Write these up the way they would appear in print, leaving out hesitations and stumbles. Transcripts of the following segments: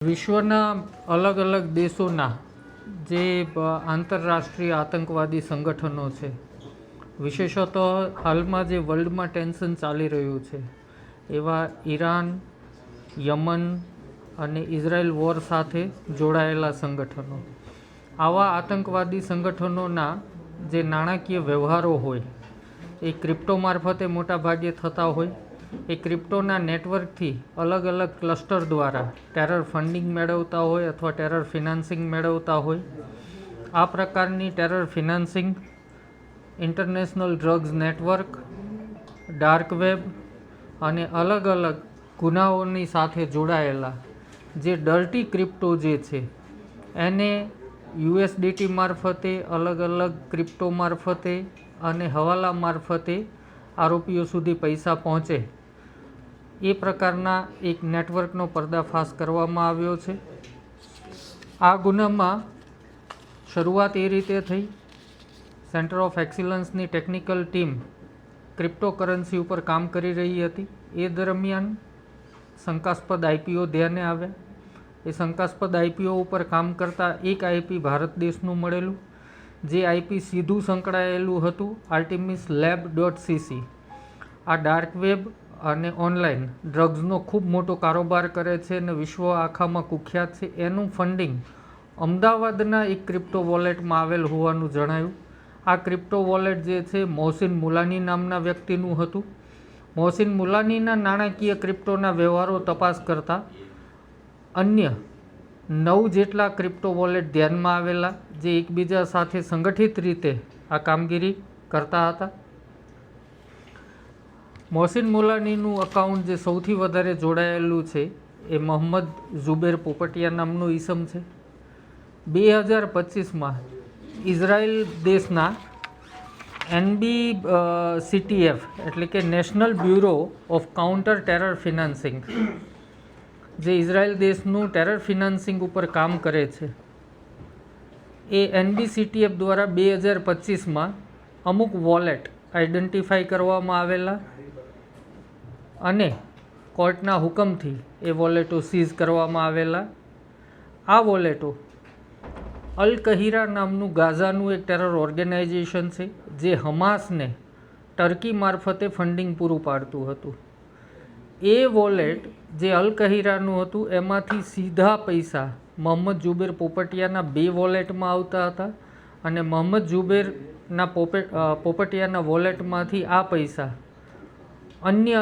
વિશ્વના અલગ અલગ દેશોના જે આંતરરાષ્ટ્રીય આતંકવાદી સંગઠનો છે, વિશેષતઃ હાલમાં જે વર્લ્ડમાં ટેન્શન ચાલી રહ્યું છે એવા ઈરાન, યમન અને ઇઝરાયલ વોર સાથે જોડાયેલા સંગઠનો, આવા આતંકવાદી સંગઠનોના જે નાણાકીય વ્યવહારો હોય એ ક્રિપ્ટો મારફતે મોટા ભાગે થતા હોય. એ ક્રિપ્ટોના નેટવર્કથી અલગ અલગ ક્લસ્ટર દ્વારા ટેરર ફંડિંગ મેળવતા હોય અથવા ટેરર ફિનાન્સિંગ મેળવતા હોય. આ પ્રકારની terror financing international drugs network, dark web અને અલગ અલગ ગુનાઓની સાથે જોડાયેલા જે ડર્ટી ક્રિપ્ટો જે છે એને USDT મારફતે, અલગ અલગ ક્રિપ્ટો મારફતે અને હવાલા મારફતે આરોપીઓ સુધી પૈસા પહોંચે એ પ્રકારના એક નેટવર્કનો પર્દાફાશ કરવામાં આવ્યો છે. આ ગુનામાં શરૂઆત એ રીતે થઈ, સેન્ટર ઓફ એક્સિલન્સની ટેકનિકલ ટીમ ક્રિપ્ટોકરન્સી ઉપર કામ કરી રહી હતી. એ દરમિયાન શંકાસ્પદ IPO ધ્યાને આવ્યા. એ શંકાસ્પદ IPO ઉપર કામ કરતા એક IP ભારત દેશનું મળેલું, જે IP સીધું સંકળાયેલું હતું artemislab.cc. આ ડાર્ક વેબ અને ઓનલાઈન ડ્રગ્સનો ખૂબ મોટો કારોબાર કરે છે અને વિશ્વ આખામાં કુખ્યાત છે. એનું ફંડિંગ અમદાવાદના એક ક્રિપ્ટો વોલેટમાં આવેલ હોવાનું જણાયું. આ ક્રિપ્ટો વોલેટ જે છે મોહસિન મુલાની નામના વ્યક્તિનું હતું. મોહસિન મુલાનીના નાણાકીય ક્રિપ્ટોના વ્યવહારો તપાસ કરતા અન્ય 9 જેટલા ક્રિપ્ટો વોલેટ ધ્યાનમાં આવેલા, જે એકબીજા સાથે સંગઠિત રીતે આ કામગીરી કરતા હતા. મોહસિન મુલાનીનું અકાઉન્ટ જે સૌથી વધારે જોડાયેલું છે એ મોહમ્મદ ઝુબેર પોપટિયા નામનું ઈસમ છે. 2025માં ઇઝરાયલ દેશના NBCTF એટલે કે national bureau of counter terror financing, જે ઇઝરાયલ દેશનું ટેરર ફિનાન્સિંગ ઉપર કામ કરે છે, એ NBCTF દ્વારા 2025માં અમુક વોલેટ આઈડેન્ટિફાઈ કરવામાં આવેલા અને કોર્ટના હુકમથી એ વોલેટો સીઝ કરવામાં આવેલા. આ વોલેટો અલ કહીરા નામનું ગાઝાનું એક ટેરર ઓર્ગેનાઇઝેશન છે, જે હમાસને ટર્કી મારફતે ફંડિંગ પૂરું પાડતું હતું. એ વોલેટ જે અલ કહીરાનું હતું એમાંથી સીધા પૈસા મોહમ્મદ ઝુબેર પોપટિયાના 2 વોલેટમાં આવતા હતા અને મોહમ્મદ ઝુબેરના પોપટિયાના વોલેટમાંથી આ પૈસા અન્ય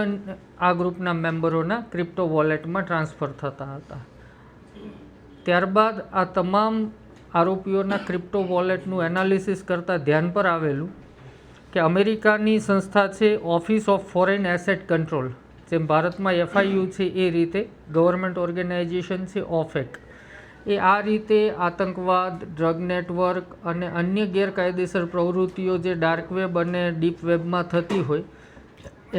આ ગ્રુપના મેમ્બરોના ક્રિપ્ટો વોલેટમાં ટ્રાન્સફર થતા હતા. ત્યારબાદ આ તમામ આરોપીઓના ક્રિપ્ટો વોલેટનું એનાલિસિસ કરતાં ધ્યાન પર આવેલું કે અમેરિકાની સંસ્થા છે office of foreign asset control, જેમ ભારતમાં FIU છે એ રીતે ગવર્મેન્ટ ઓર્ગેનાઇઝેશન છે OFAC, એ આ રીતે આતંકવાદ, ડ્રગ નેટવર્ક અને અન્ય ગેરકાયદેસર પ્રવૃત્તિઓ જે ડાર્ક વેબ અને ડીપ વેબમાં થતી હોય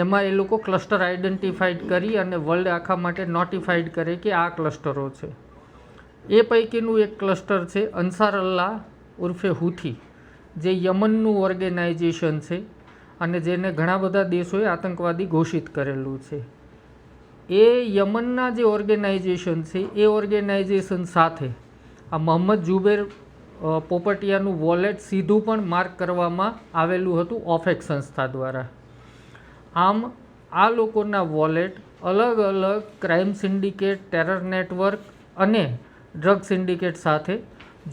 એમાં એ લોકો ક્લસ્ટર આઈડેન્ટિફાઈડ કરી અને વર્લ્ડ આખા માટે નોટિફાઈડ કરે કે આ ક્લસ્ટરો છે. એ પૈકીનું એક ક્લસ્ટર છે અંસાર અલ્લાહ ઉર્ફે હુથી, જે યમનનું ઓર્ગેનાઇઝેશન છે અને જેને ઘણા બધા દેશોએ આતંકવાદી ઘોષિત કરેલું છે. એ યમનના જે ઓર્ગેનાઇઝેશન છે એ ઓર્ગેનાઇઝેશન સાથે આ મોહમ્મદ ઝુબેર પોપટિયાનું વોલેટ સીધું પણ માર્ક કરવામાં આવેલું હતું OFAC સંસ્થા દ્વારા. આમ આ લોકોના વોલેટ અલગ અલગ ક્રાઇમ સિન્ડિકેટ, ટેરર નેટવર્ક અને ડ્રગ સિન્ડિકેટ સાથે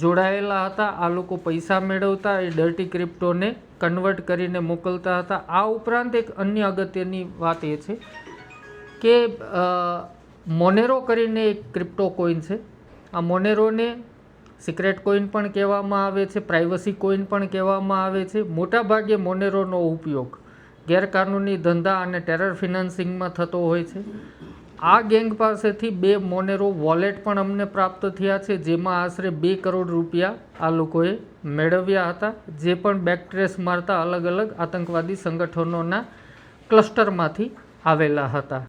જોડાયેલા હતા. આ લોકો પૈસા મેળવતા, એ ડર્ટી ક્રિપ્ટોને કન્વર્ટ કરીને મોકલતા હતા. આ ઉપરાંત એક અન્ય અગત્યની વાત એ છે કે મોનેરો કરીને એક ક્રિપ્ટો કોઈન છે. આ મોનેરોને સિક્રેટ કોઈન પણ કહેવામાં આવે છે, પ્રાઇવસી કોઈન પણ કહેવામાં આવે છે. મોટાભાગે મોનેરોનો ઉપયોગ ગેરકાનૂની ધંધા અને ટેરર ફિનાન્સિંગમાં થતો હોય છે. આ ગેંગ પાસેથી 2 મોનેરો વોલેટ પણ અમને પ્રાપ્ત થયા છે, જેમાં આશરે 2 કરોડ રૂપિયા આ લોકોએ મેળવ્યા હતા, જે પણ બેકટ્રેસ મારતા અલગ અલગ આતંકવાદી સંગઠનોના ક્લસ્ટરમાંથી આવેલા હતા.